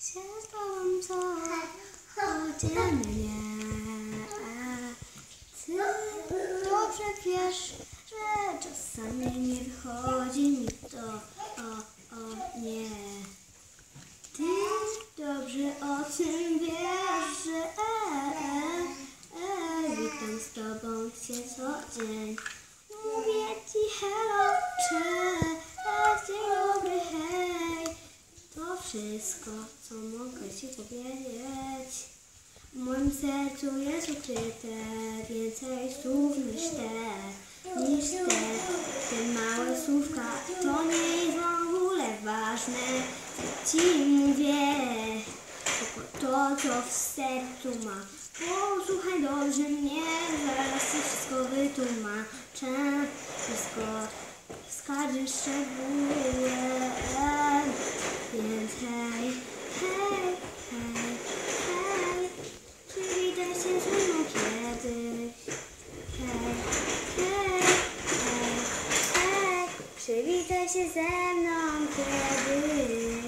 się z tobą codziennie. Ty dobrze wiesz, że czasami nie wychodzi mi to, nie. Ty dobrze o tym wiesz, że witam z tobą się co dzień. Mówię ci hello, cześć, dzień dobry, hej. To wszystko, co mogę ci powiedzieć. W moim sercu jest ukryte więcej słów niż te małe słówka. To nie jest w ogóle ważne, co ci mówię, tylko to, co w sercu mam. Posłuchaj dobrze mnie, zaraz ci wszystko wytłumaczę, wszystko z każdym szczegółem. Więc hej, hej, hej, hej, przywitaj się ze mną kiedyś. Hej, hej, hej, hej, przywitaj się ze mną kiedyś.